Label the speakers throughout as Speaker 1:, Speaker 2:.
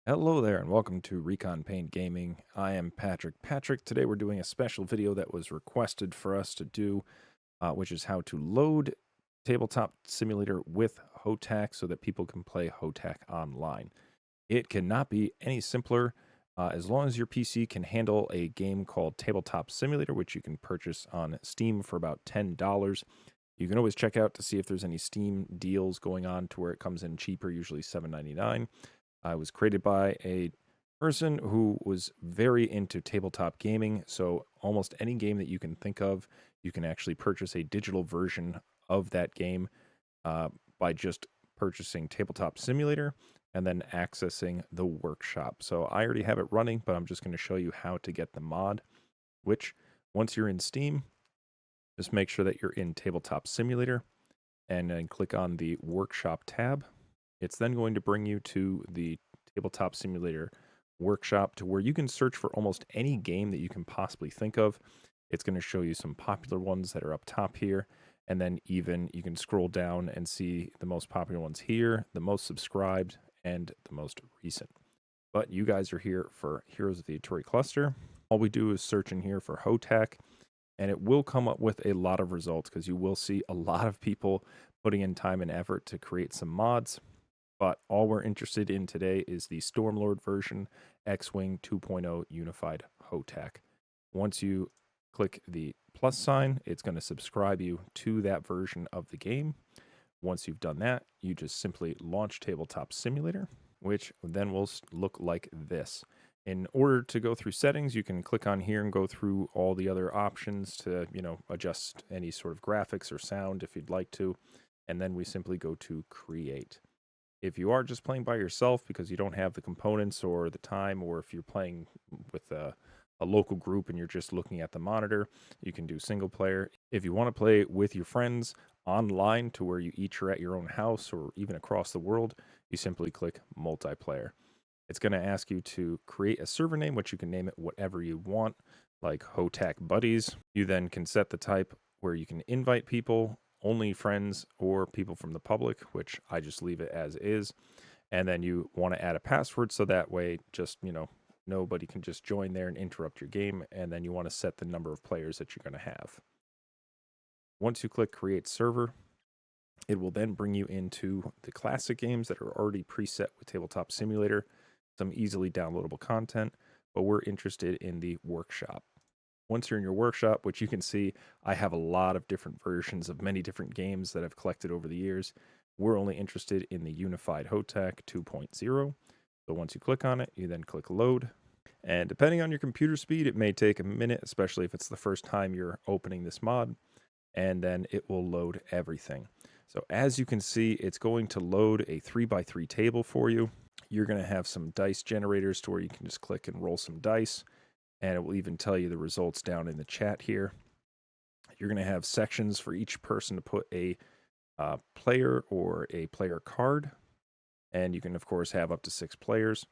Speaker 1: Hello there and welcome to Recon Paint Gaming. I am Patrick. Today we're doing a special video that was requested for us to do, which is how to load Tabletop Simulator with HOTAC so that people can play HOTAC online. It cannot be any simpler as long as your PC can handle a game called Tabletop Simulator, which you can purchase on Steam for about $10. You can always check out to see if there's any Steam deals going on to where it comes in cheaper, usually $7.99. It was created by a person who was very into tabletop gaming. So almost any game that you can think of, you can actually purchase a digital version of that game uh, by just purchasing Tabletop Simulator and then accessing the workshop. So I already have it running, but I'm just going to show you how to get the mod, which once you're in Steam, just make sure that you're in Tabletop Simulator and then click on the workshop tab. It's then going to bring you to the Tabletop Simulator workshop to where you can search for almost any game that you can possibly think of. It's going to show you some popular ones that are up top here. And then even you can scroll down and see the most popular ones here, the most subscribed, and the most recent. But you guys are here for Heroes of the Aturi Cluster. All we do is search in here for HOTAC, and it will come up with a lot of results because you will see a lot of people putting in time and effort to create some mods. But all we're interested in today is the Stormlord version, X-Wing 2.0 Unified HOTAC. Once you click the plus sign, it's going to subscribe you to that version of the game. Once you've done that, you just simply launch Tabletop Simulator, which then will look like this. In order to go through settings, you can click on here and go through all the other options to, adjust any sort of graphics or sound if you'd like to. And then we simply go to create. If you are just playing by yourself because you don't have the components or the time, or if you're playing with a local group and you're just looking at the monitor, you can do single player. If you want to play with your friends online to where you each are at your own house or even across the world, you simply click multiplayer. It's going to ask you to create a server name, which you can name it whatever you want, like HOTAC Buddies. You then can set the type where you can invite people, only friends or people from the public, which I just leave it as is. And then you want to add a password so that way just, nobody can just join there and interrupt your game. And then you want to set the number of players that you're going to have. Once you click create server, it will then bring you into the classic games that are already preset with Tabletop Simulator, some easily downloadable content, but we're interested in the workshop. Once you're in your workshop, which you can see, I have a lot of different versions of many different games that I've collected over the years. We're only interested in the Unified HOTAC 2.0. So once you click on it, you then click load. And depending on your computer speed, it may take a minute, especially if it's the first time you're opening this mod. And then it will load everything. So as you can see, it's going to load a 3x3 table for you. You're going to have some dice generators to where you can just click and roll some dice. And it will even tell you the results down in the chat here. You're going to have sections for each person to put a player or a player card. And you can, of course, have up to 6 players.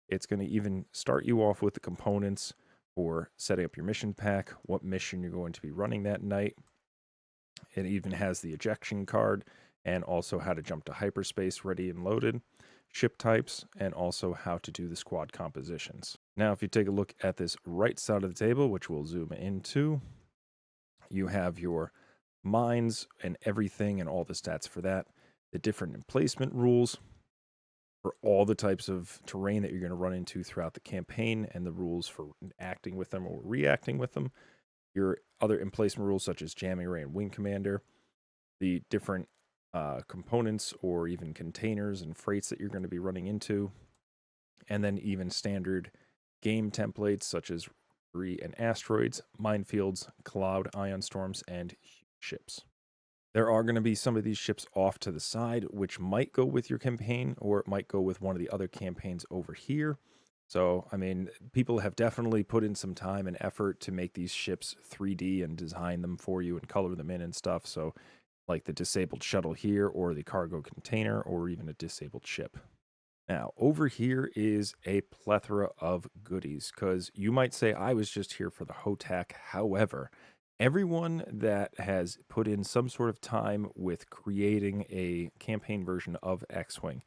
Speaker 1: It's going to even start you off with the components for setting up your mission pack, what mission you're going to be running that night. It even has the ejection card and also how to jump to hyperspace ready and loaded, ship types, and also how to do the squad compositions. Now, if you take a look at this right side of the table, which we'll zoom into, you have your mines and everything and all the stats for that, the different emplacement rules for all the types of terrain that you're going to run into throughout the campaign, and the rules for acting with them or reacting with them, your other emplacement rules such as jamming ray and wing commander, the different components or even containers and freights that you're going to be running into, and then even standard game templates such as debris and asteroids, minefields, cloud ion storms, and ships. There are going to be some of these ships off to the side, which might go with your campaign, or it might go with one of the other campaigns over here. So, I mean, people have definitely put in some time and effort to make these ships 3D and design them for you and color them in and stuff. So, like the disabled shuttle here, or the cargo container, or even a disabled ship. Now, over here is a plethora of goodies, because you might say, I was just here for the HOTAC. However, everyone that has put in some sort of time with creating a campaign version of X-Wing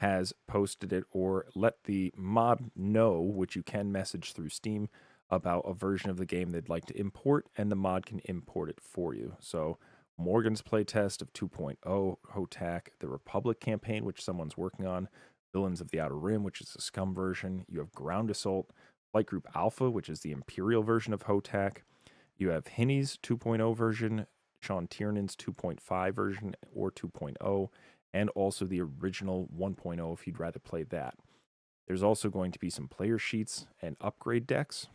Speaker 1: has posted it, or let the mod know, which you can message through Steam, about a version of the game they'd like to import, and the mod can import it for you. So Morgan's playtest of 2.0, HOTAC, the Republic campaign, which someone's working on, Villains of the Outer Rim, which is the Scum version. You have Ground Assault, Flight Group Alpha, which is the Imperial version of HOTAC. You have Hinny's 2.0 version, Sean Tiernan's 2.5 version or 2.0, and also the original 1.0 if you'd rather play that. There's also going to be some player sheets and upgrade decks,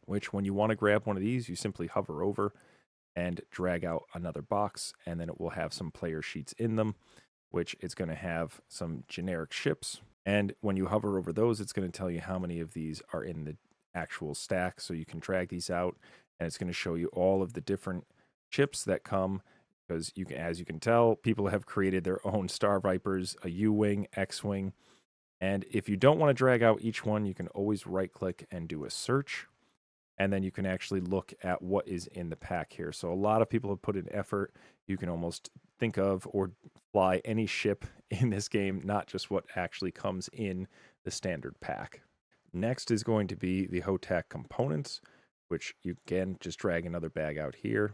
Speaker 1: which when you want to grab one of these, you simply hover over and drag out another box, and then it will have some player sheets in them, which is going to have some generic ships. And when you hover over those, it's going to tell you how many of these are in the actual stack. So you can drag these out, and it's going to show you all of the different ships that come, because you can, as you can tell, people have created their own Star Vipers, a U-Wing, X-Wing. And if you don't want to drag out each one, you can always right-click and do a search, and then you can actually look at what is in the pack here. So a lot of people have put in effort. You can almost think of or fly any ship in this game, not just what actually comes in the standard pack. Next is going to be the HOTAC components, which you can just drag another bag out here,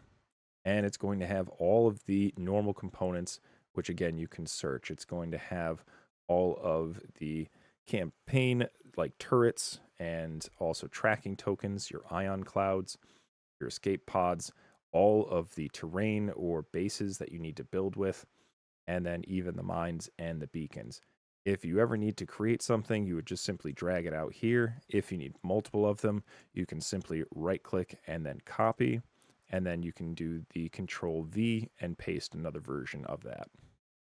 Speaker 1: and it's going to have all of the normal components, which again you can search. It's going to have all of the campaign like turrets and also tracking tokens, your ion clouds, your escape pods, all of the terrain or bases that you need to build with, and then even the mines and the beacons. If you ever need to create something, you would just simply drag it out here. If you need multiple of them, you can simply right click and then copy, and then you can do the Control V and paste another version of that.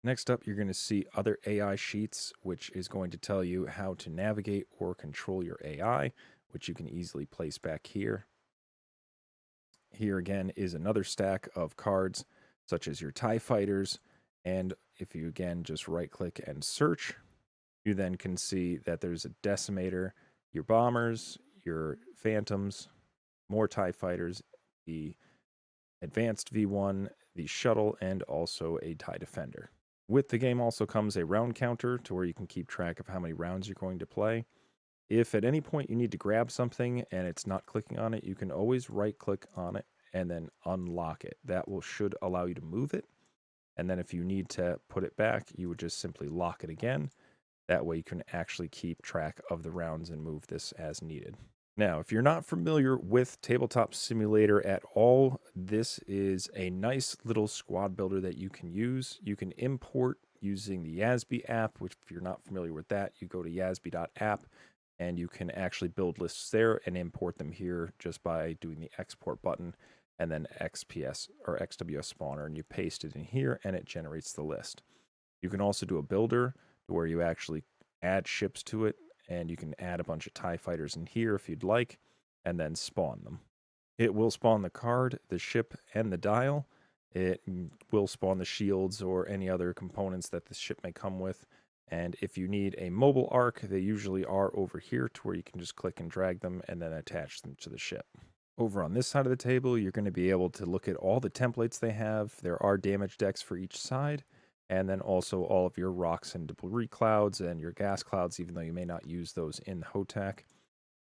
Speaker 1: Next up, you're going to see other AI sheets, which is going to tell you how to navigate or control your AI, which you can easily place back here. Here again is another stack of cards, such as your TIE fighters. And if you again just right click and search, you then can see that there's a decimator, your bombers, your phantoms, more TIE fighters, the advanced V1, the shuttle, and also a TIE defender. With the game also comes a round counter to where you can keep track of how many rounds you're going to play. If at any point you need to grab something and it's not clicking on it, you can always right click on it and then unlock it. That should allow you to move it. And then if you need to put it back, you would just simply lock it again. That way you can actually keep track of the rounds and move this as needed. Now, if you're not familiar with Tabletop Simulator at all, this is a nice little squad builder that you can use. You can import using the Yasby app, which if you're not familiar with that, you go to yasby.app and you can actually build lists there and import them here just by doing the export button and then XPS or XWS spawner, and you paste it in here and it generates the list. You can also do a builder where you actually add ships to it, and you can add a bunch of TIE fighters in here if you'd like, and then spawn them. It will spawn the card, the ship, and the dial. It will spawn the shields or any other components that the ship may come with. And if you need a mobile arc, they usually are over here to where you can just click and drag them and then attach them to the ship. Over on this side of the table, you're going to be able to look at all the templates they have. There are damage decks for each side, and then also all of your rocks and debris clouds and your gas clouds, even though you may not use those in HOTAC.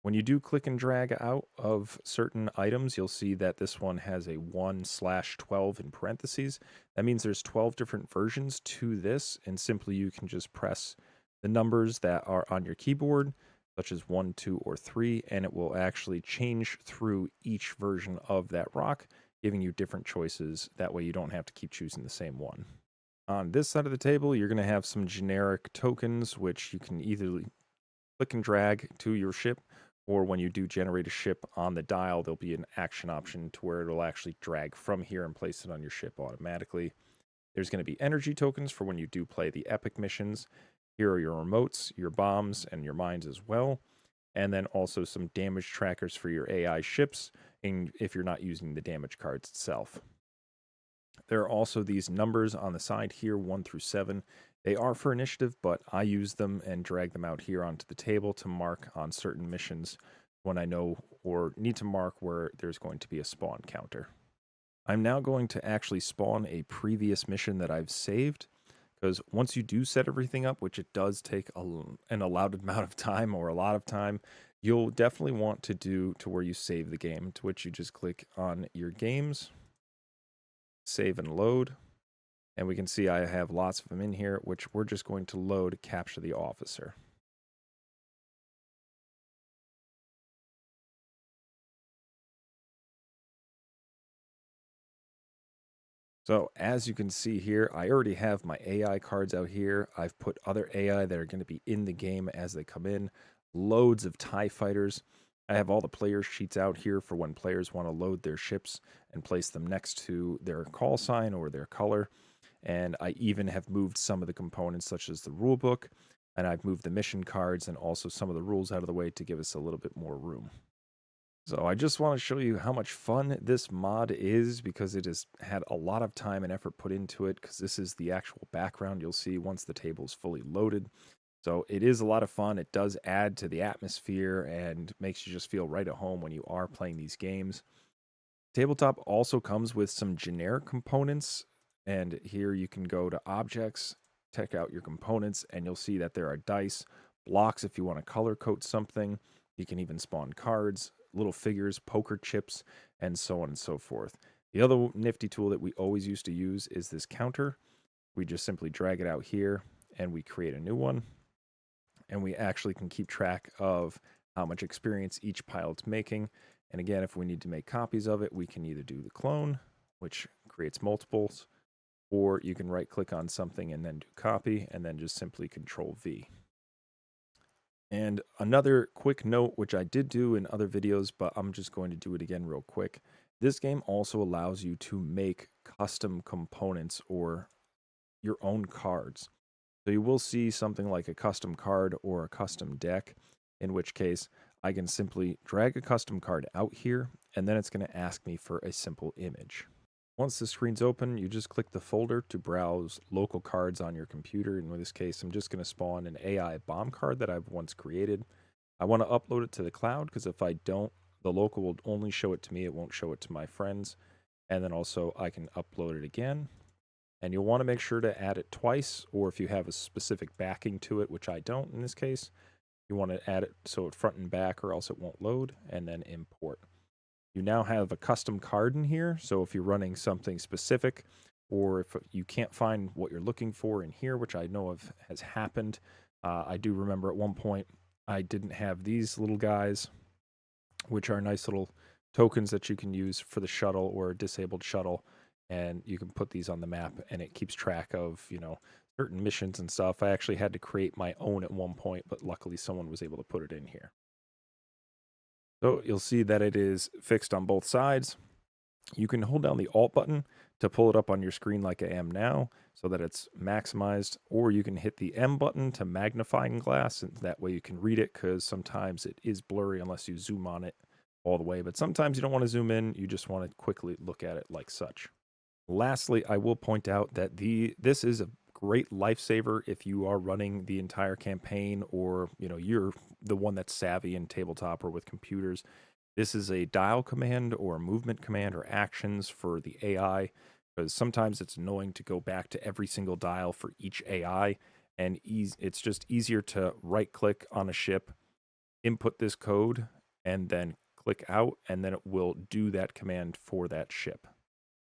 Speaker 1: When you do click and drag out of certain items, you'll see that this one has a 1/12 in parentheses. That means there's 12 different versions to this, and simply you can just press the numbers that are on your keyboard, such as 1, 2, or 3, and it will actually change through each version of that rock, giving you different choices. That way you don't have to keep choosing the same one. On this side of the table, you're going to have some generic tokens, which you can either click and drag to your ship, or when you do generate a ship on the dial, there'll be an action option to where it'll actually drag from here and place it on your ship automatically. There's going to be energy tokens for when you do play the epic missions. Here are your remotes, your bombs, and your mines as well. And then also some damage trackers for your AI ships, and if you're not using the damage cards itself. There are also these numbers on the side here, 1 through 7. They are for initiative, but I use them and drag them out here onto the table to mark on certain missions when I know or need to mark where there's going to be a spawn counter. I'm now going to actually spawn a previous mission that I've saved, because once you do set everything up, which it does take an allowed amount of time or a lot of time, you'll definitely want to do to where you save the game, to which you just click on your games, save and load. And we can see I have lots of them in here, which we're just going to load Capture the Officer. So as you can see here, I already have my AI cards out here. I've put other AI that are going to be in the game as they come in. Loads of TIE fighters. I have all the player sheets out here for when players want to load their ships and place them next to their call sign or their color. And I even have moved some of the components such as the rule book, and I've moved the mission cards and also some of the rules out of the way to give us a little bit more room. So I just want to show you how much fun this mod is, because it has had a lot of time and effort put into it, because this is the actual background you'll see once the table is fully loaded. So it is a lot of fun. It does add to the atmosphere and makes you just feel right at home when you are playing these games. Tabletop also comes with some generic components, and here you can go to objects, check out your components, and you'll see that there are dice, blocks if you want to color code something. You can even spawn cards, little figures, poker chips, and so on and so forth. The other nifty tool that we always used to use is this counter. We just simply drag it out here and we create a new one. And we actually can keep track of how much experience each pilot's making. And again, if we need to make copies of it, we can either do the clone, which creates multiples, or you can right click on something and then do copy, and then just simply Control V. And another quick note, which I did do in other videos, but I'm just going to do it again real quick. This game also allows you to make custom components or your own cards. So you will see something like a custom card or a custom deck, in which case I can simply drag a custom card out here, and then it's going to ask me for a simple image. Once the screen's open, you just click the folder to browse local cards on your computer. In this case, I'm just going to spawn an AI bomb card that I've once created. I want to upload it to the cloud, because if I don't, the local will only show it to me. It won't show it to my friends. And then also I can upload it again. And you'll want to make sure to add it twice, or if you have a specific backing to it, which I don't in this case, you want to add it so it front and back, or else it won't load, and then import. You now have a custom card in here, so if you're running something specific, or if you can't find what you're looking for in here, which I know of has happened, I do remember at one point I didn't have these little guys, which are nice little tokens that you can use for the shuttle or a disabled shuttle, and you can put these on the map, and it keeps track of, certain missions and stuff. I actually had to create my own at one point, but luckily someone was able to put it in here. So you'll see that it is fixed on both sides. You can hold down the Alt button to pull it up on your screen like I am now, so that it's maximized, or you can hit the M button to magnifying glass, and that way you can read it, because sometimes it is blurry unless you zoom on it all the way, but sometimes you don't want to zoom in, you just want to quickly look at it like such. Lastly, I will point out that this is a great lifesaver if you are running the entire campaign, or you're the one that's savvy in tabletop or with computers. This is a dial command or a movement command or actions for the AI, because sometimes it's annoying to go back to every single dial for each AI, and it's just easier to right click on a ship, input this code, and then click out, and then it will do that command for that ship.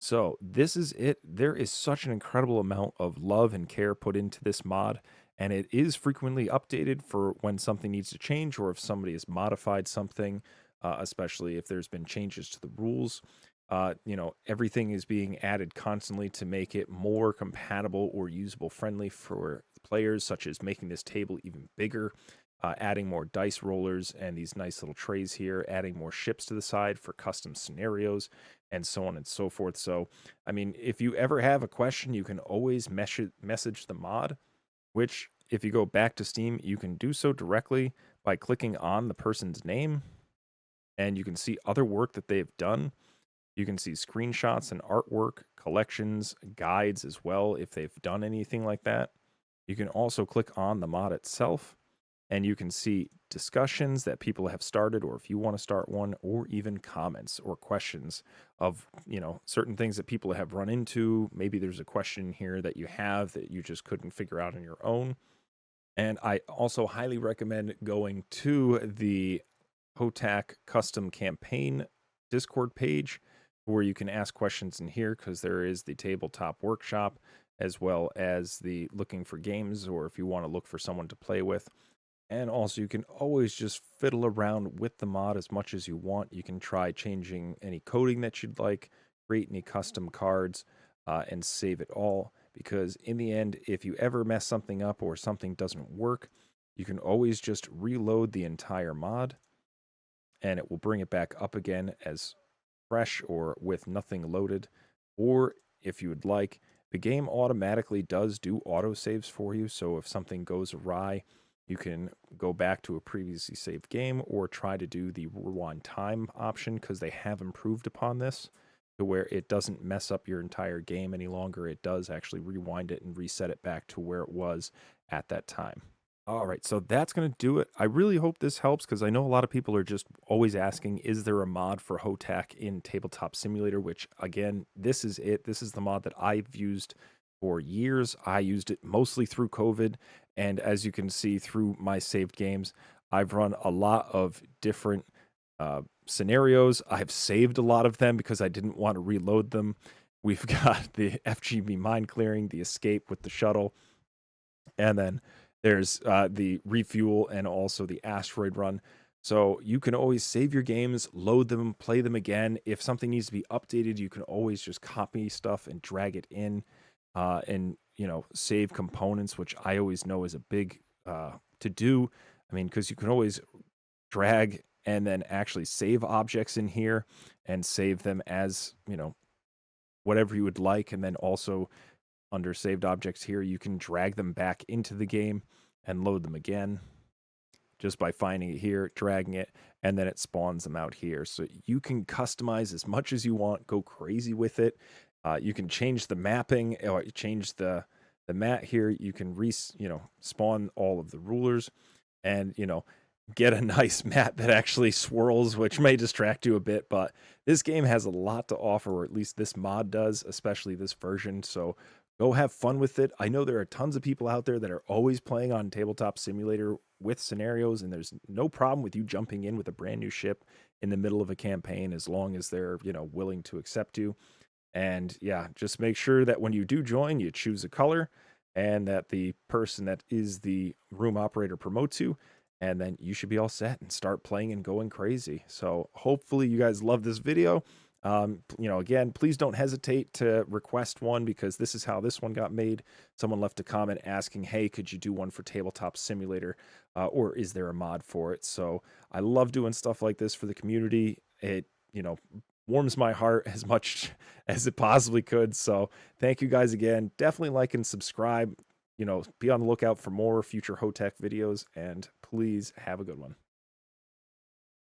Speaker 1: So this is it. There is such an incredible amount of love and care put into this mod, and it is frequently updated for when something needs to change, or if somebody has modified something, especially if there's been changes to the rules. Everything is being added constantly to make it more compatible or usable friendly for players, such as making this table even bigger, adding more dice rollers and these nice little trays here, adding more ships to the side for custom scenarios, and so on and so forth. So, I mean, if you ever have a question, you can always message the mod, which if you go back to Steam, you can do so directly by clicking on the person's name, and you can see other work that they've done. You can see screenshots and artwork, collections, guides as well, if they've done anything like that. You can also click on the mod itself, and you can see discussions that people have started, or if you want to start one, or even comments or questions of, certain things that people have run into. Maybe there's a question here that you have that you just couldn't figure out on your own. And I also highly recommend going to the HOTAC custom campaign Discord page where you can ask questions in here, because there is the tabletop workshop as well as the looking for games, or if you want to look for someone to play with. And also, you can always just fiddle around with the mod as much as you want. You can try changing any coding that you'd like, create any custom cards, and save it all. Because in the end, if you ever mess something up or something doesn't work, you can always just reload the entire mod, and it will bring it back up again as fresh or with nothing loaded. Or if you would like, the game automatically does do autosaves for you. So if something goes awry, you can go back to a previously saved game or try to do the rewind time option, because they have improved upon this to where it doesn't mess up your entire game any longer. It does actually rewind it and reset it back to where it was at that time. All right, so that's going to do it. I really hope this helps, because I know a lot of people are just always asking, is there a mod for HOTAC in Tabletop Simulator? Which, again, this is it. This is the mod that I've used for years. I used it mostly through COVID, and as you can see through my saved games, I've run a lot of different scenarios. I've saved a lot of them because I didn't want to reload them. We've got the FGB mine clearing, the escape with the shuttle, and then there's the refuel and also the asteroid run. So you can always save your games, load them, play them again. If something needs to be updated, you can always just copy stuff and drag it in, and save components, which I always know is a big to do. I mean, because you can always drag and then actually save objects in here and save them as whatever you would like, and then also under saved objects here, you can drag them back into the game and load them again just by finding it here, dragging it, and then it spawns them out here. So you can customize as much as you want, go crazy with it. You can change the mapping, or change the mat here. You can spawn all of the rulers, and get a nice mat that actually swirls, which may distract you a bit, but this game has a lot to offer, or at least this mod does, especially this version. So go have fun with it. I know there are tons of people out there that are always playing on Tabletop Simulator with scenarios, and there's no problem with you jumping in with a brand new ship in the middle of a campaign, as long as they're willing to accept you. And yeah, just make sure that when you do join, you choose a color, and that the person that is the room operator promotes you, and then you should be all set and start playing and going crazy. So hopefully you guys love this video. Again, please don't hesitate to request one, because this is how this one got made. Someone left a comment asking, hey, could you do one for Tabletop Simulator, or is there a mod for it? So I love doing stuff like this for the community. It warms my heart as much as it possibly could. So thank you guys again. Definitely like and subscribe. Be on the lookout for more future HOTAC videos, and please have a good one.